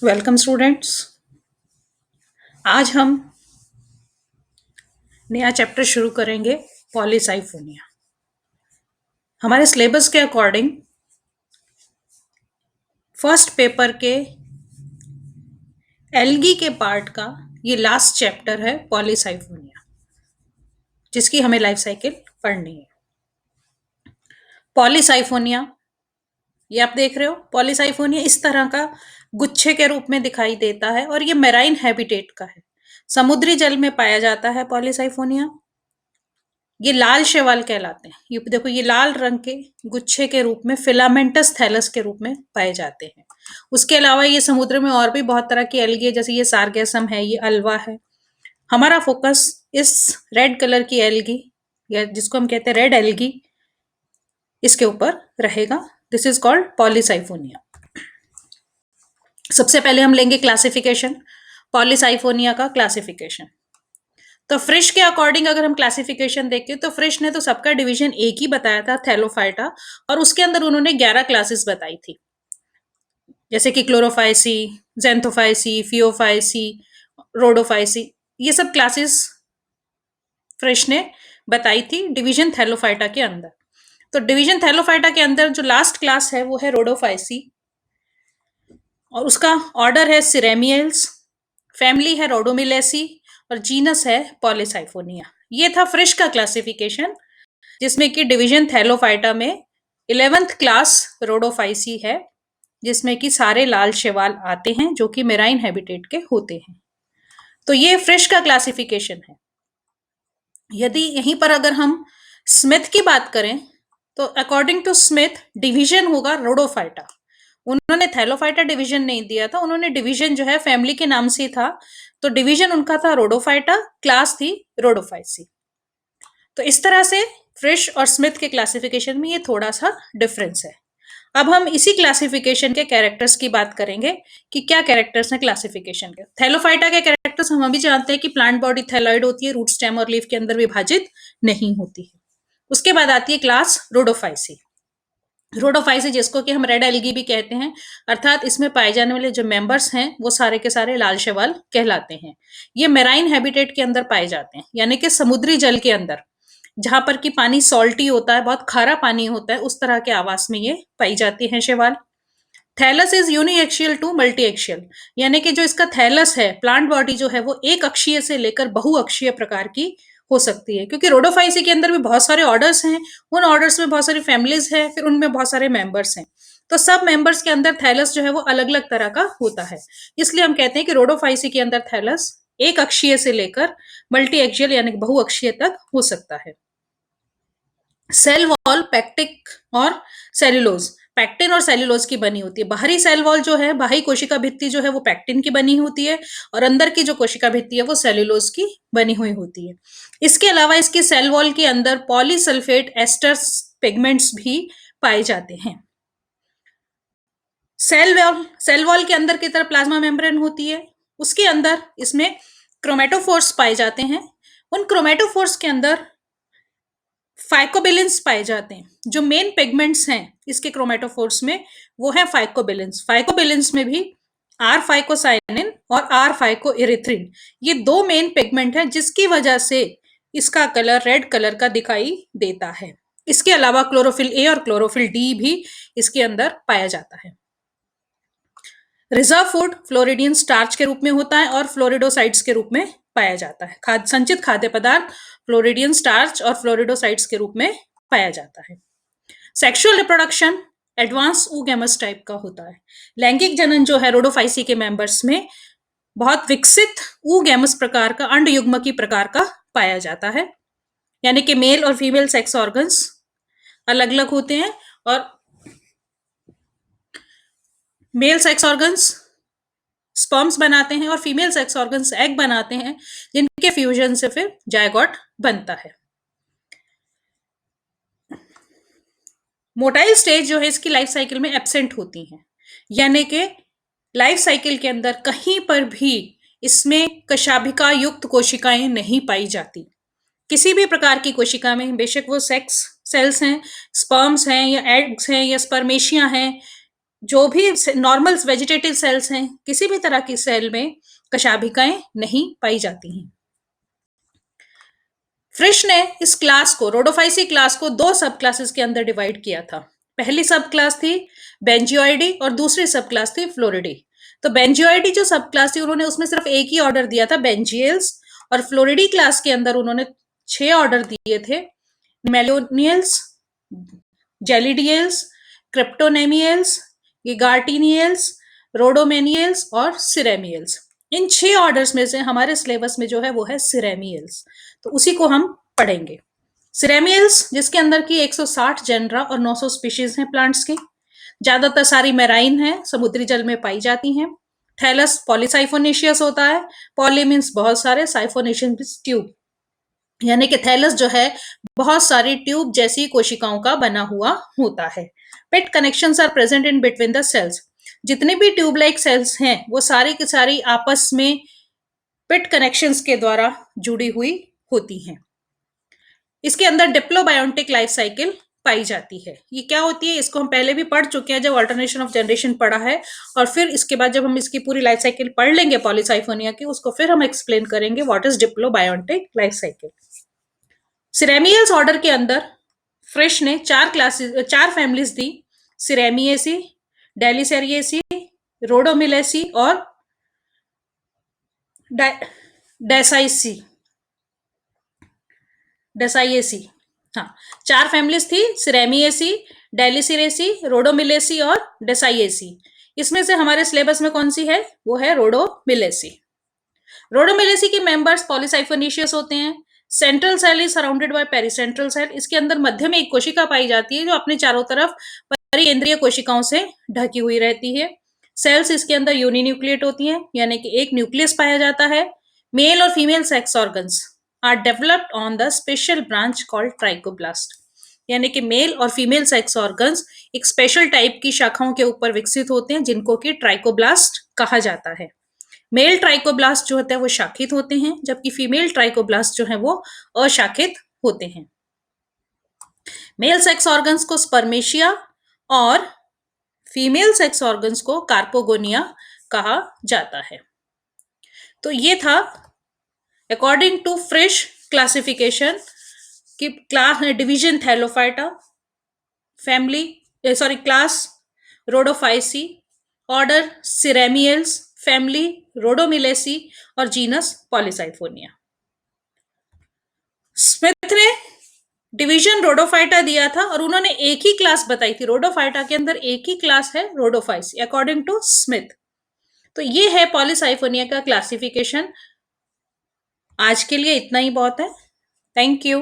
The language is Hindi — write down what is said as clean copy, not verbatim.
Welcome students. आज हम नया चैप्टर शुरू करेंगे पॉलीसाइफोनिया। हमारे सिलेबस के अकॉर्डिंग फर्स्ट पेपर के एल्गी के पार्ट का ये लास्ट चैप्टर है पॉलीसाइफोनिया, जिसकी हमें लाइफ साइकिल पढ़नी है। पॉलीसाइफोनिया, ये आप देख रहे हो, पॉलीसाइफोनिया इस तरह का गुच्छे के रूप में दिखाई देता है और ये मेराइन हैबिटेट का है। समुद्री जल में पाया जाता है पॉलीसाइफोनिया। ये लाल शैवाल कहलाते हैं। ये देखो, ये लाल रंग के गुच्छे के रूप में फिलामेंटस थैलस के रूप में पाए जाते हैं। उसके अलावा ये समुद्र में और भी बहुत तरह की एल्गी है, जैसे ये सार्गेसम है, ये अल्वा है। हमारा फोकस इस रेड कलर की एल्गी, या जिसको हम कहते हैं रेड एल्गी, इसके ऊपर रहेगा। This is called Polysiphonia. सबसे पहले हम लेंगे क्लासिफिकेशन, पॉलीसाइफोनिया का क्लासिफिकेशन। तो फ्रिश के अकॉर्डिंग अगर हम क्लासिफिकेशन देखें तो फ्रिश ने तो सबका डिवीजन एक ही बताया था, थैलोफाइटा, और उसके अंदर उन्होंने 11 क्लासेस बताई थी, जैसे कि क्लोरोफाइसी, जेंथोफाइसी, फियोफाइसी, रोडोफाइसी। ये सब क्लासेस फ्रिश ने बताई थी डिवीजन थैलोफाइटा के अंदर। तो डिवीजन थैलोफाइटा के अंदर जो लास्ट क्लास है वो है रोडोफाइसी, और उसका ऑर्डर है सिरेमियल्स, फैमिली है रोडोमिलेसी, और जीनस है पॉलीसाइफोनिया। ये था फ्रिश का क्लासिफिकेशन, जिसमें कि डिवीजन थैलोफाइटा में 11th क्लास रोडोफाइसी है, जिसमें कि सारे लाल शैवाल आते हैं जो कि मेराइन हैबिटेट के होते हैं। तो ये फ्रिश का क्लासिफिकेशन है। यदि यहीं पर अगर हम स्मिथ की बात करें तो अकॉर्डिंग टू स्मिथ डिवीजन होगा रोडोफाइटा। उन्होंने थैलोफाइटा डिवीजन नहीं दिया था, उन्होंने डिवीजन जो है फैमिली के नाम से था, तो डिवीजन उनका था रोडोफाइटा, क्लास थी रोडोफाइसी। तो इस तरह से फ्रिश और स्मिथ के क्लासिफिकेशन में ये थोड़ा सा डिफरेंस है। अब हम इसी क्लासिफिकेशन के कैरेक्टर्स की बात करेंगे कि क्या कैरेक्टर्स हैं क्लासिफिकेशन के। थैलोफाइटा के कैरेक्टर्स हम अभी जानते हैं कि प्लांट बॉडी थैलॉइड होती है, रूट स्टेम और लीफ के अंदर विभाजित नहीं होती है। उसके बाद आती है क्लास रोडोफाइसी। रोडोफाइसी, जिसको कि हम रेड एल्गी भी कहते हैं, अर्थात इसमें पाए जाने वाले जो मेंबर्स हैं वो सारे के सारे लाल शैवाल कहलाते हैं। ये मेराइन हैबिटेट के अंदर पाए जाते हैं, यानी कि समुद्री जल के अंदर, जहां पर कि पानी सॉल्टी होता है, बहुत खारा पानी होता है, उस तरह के आवास में ये पाई जाती है शैवाल। Thallus is uniaxial to multi axial, यानी कि जो इसका थैलस है, प्लांट बॉडी जो है, वो एक अक्षीय से लेकर बहुअक्षीय प्रकार की हो सकती है, क्योंकि रोडोफाइसी के अंदर भी बहुत सारे ऑर्डर्स हैं, उन ऑर्डर्स में बहुत सारी फैमिलीज हैं, फिर उनमें बहुत सारे मेंबर्स हैं। तो सब मेंबर्स के अंदर थैलस जो है वो अलग अलग तरह का होता है। इसलिए हम कहते हैं कि रोडोफाइसी के अंदर थैलस एक अक्षीय से लेकर मल्टी एक्सियल यानी बहुअक्षीय तक हो सकता है। सेल वॉल पैक्टिक और सेल्यूलोज, पैक्टिन और सेल्यूलोज की बनी होती है। बाहरी सेल वॉल जो है, बाहरी कोशिका भित्ति जो है, वो पैक्टिन की बनी होती है, और अंदर की जो कोशिका भित्ति है वो सेल्यूलोज की बनी हुई होती है। इसके अलावा इसकी सेल वॉल के अंदर पॉलीसल्फेट एस्टर्स पिगमेंट्स भी पाए जाते हैं। सेल वॉल के अंदर की तरफ प्लाज्मा मेम्ब्रेन होती है, उसके अंदर इसमें क्रोमेटोफोर्स पाए जाते हैं। उन क्रोमेटोफोर्स के अंदर फाइकोबिलिन्स पाए जाते हैं। जो मेन पिगमेंट्स हैं इसके क्रोमेटोफोर्स में, वो है फाइकोबिलिन्स। फाइकोबिलिन्स में भी आर फाइकोसाइनिन और आर फाइकोइरिथ्रिन, ये दो मेन पिगमेंट हैं जिसकी वजह से इसका कलर रेड कलर का दिखाई देता है। इसके अलावा क्लोरोफिल ए और क्लोरोफिल डी भी इसके अंदर पाया जाता है। रिजर्व फूड फ्लोरिडियन स्टार्च के रूप में होता है और फ्लोरिडोसाइट्स के रूप में पाया जाता है। संचित खाद्य पदार्थ फ्लोरिडियन स्टार्च और फ्लोरिडोसाइट्स के रूप में पाया जाता है। Sexual reproduction advance oogamous type का होता है। लैंगिक जनन जो है रोडोफाइसी के मेंबर्स में बहुत विकसित ऊगैमस प्रकार का, अंड युग्म की प्रकार का पाया जाता है, यानी कि मेल और फीमेल सेक्स ऑर्गन्स अलग अलग होते हैं, और मेल सेक्स ऑर्गन्स स्पर्म्स बनाते हैं और फीमेल सेक्स ऑर्गन्स एग बनाते हैं, जिनके फ्यूजन से फिर जायगोट बनता है। मोटाइल स्टेज जो है इसकी लाइफ साइकिल में एब्सेंट होती हैं, यानी कि लाइफ साइकिल के अंदर कहीं पर भी इसमें कशाभिका युक्त कोशिकाएं नहीं पाई जाती। किसी भी प्रकार की कोशिका में, बेशक वो सेक्स सेल्स हैं, स्पर्म्स हैं, या एग्स हैं, या स्पर्मेशिया हैं, जो भी नॉर्मल वेजिटेटिव सेल्स हैं, किसी भी तरह की सेल में कशाभिकाएं नहीं पाई जाती हैं। फ्रिश ने इस क्लास को, रोडोफाइसी क्लास को, दो सब क्लासेस के अंदर डिवाइड किया था। पहली सब क्लास थी बेंजियोइडी और दूसरी सब क्लास थी फ्लोरिडी। तो बेंजियोइडी जो सब क्लास थी, उन्होंने उसमें सिर्फ एक ही ऑर्डर दिया था, बेंजियल्स। और फ्लोरिडी क्लास के अंदर उन्होंने 6 ऑर्डर दिए थे, मेलोनियल्स, जेलिडियल्स, क्रिप्टोनेमियल्स, गिगार्टिनियल्स, रोडोमेनियल्स और सिरेमियल्स। इन 6 ऑर्डर्स में से हमारे सिलेबस में जो है वो है सिरेमियल्स, तो उसी को हम पढ़ेंगे। सिरेमियल्स, जिसके अंदर की 160 जेनरा और 900 स्पीशीज हैं प्लांट्स की। ज्यादातर सारी मैराइन है, समुद्री जल में पाई जाती हैं। थैलस पॉलीसाइफोनेशियस होता है। पॉली मीन्स बहुत सारे, साइफोनेशियस मीन्स ट्यूब, यानी कि थैलस जो है बहुत सारी ट्यूब जैसी कोशिकाओं का बना हुआ होता है। Pit connections are present in between the cells. जितने भी ट्यूब लाइक सेल्स हैं वो सारी की सारी आपस में पिट कनेक्शंस के द्वारा जुड़ी हुई होती हैं। इसके अंदर डिप्लोबायोटिक लाइफ साइकिल पाई जाती है। ये क्या होती है, इसको हम पहले भी पढ़ चुके हैं जब अल्टरनेशन ऑफ जनरेशन पढ़ा है, और फिर इसके बाद जब हम इसकी पूरी लाइफ साइकिल पढ़ लेंगे पॉलीसाइफोनिया की, उसको फिर हम एक्सप्लेन करेंगे what is diplobiontic life cycle. Ceramiales order के अंदर फ्रिश ने 4 फैमिलीज दी: सिरेमिएसी, डेलिसेरिएसी, रोडोमिलेसी और डेसाइसी डेसाइएसी। हाँ, 4 फैमिलीज थी: सिरेमिएसी, डेलिसिरेसी, रोडोमिलेसी और डेसाइएसी। इसमें से हमारे सिलेबस में कौन सी है, वो है रोडोमिलेसी। रोडोमिलेसी के मेंबर्स पॉलीसाइफोनिशियस होते हैं। Central cell is surrounded by pericentral cell. इसके अंदर मध्य में एक कोशिका पाई जाती है जो अपने चारों तरफ परिकेंद्रीय कोशिकाओं से ढकी हुई रहती है। सेल्स इसके अंदर यूनिन्यूक्लिएट होती हैं, यानी कि एक न्यूक्लियस पाया जाता है। मेल और female sex organs are developed on the special branch called trichoblast, यानी कि मेल और फीमेल सेक्स ऑर्गन्स एक स्पेशल टाइप की शाखाओं के ऊपर विकसित होते हैं जिनको कि ट्राइकोब्लास्ट कहा जाता है। मेल ट्राइकोब्लास्ट जो होता है वो शाखित होते हैं, जबकि फीमेल ट्राइकोब्लास्ट जो है वो अशाखित होते हैं। मेल सेक्स ऑर्गन्स को स्पर्मेशिया और फीमेल सेक्स ऑर्गन्स को कार्पोगोनिया कहा जाता है। तो ये था अकॉर्डिंग टू फ्रिश क्लासिफिकेशन की class division Thallophyta, family class Rhodophyceae, order Ceramiales, family Rhodomelaceae और जीनस पॉलीसाइफोनिया। स्मिथ ने डिवीजन रोडोफाइटा दिया था और उन्होंने एक ही क्लास बताई थी, रोडोफाइटा के अंदर एक ही क्लास है रोडोफाइसी, अकॉर्डिंग टू स्मिथ। तो ये है पॉलीसाइफोनिया का क्लासिफिकेशन। आज के लिए इतना ही बहुत है। Thank you.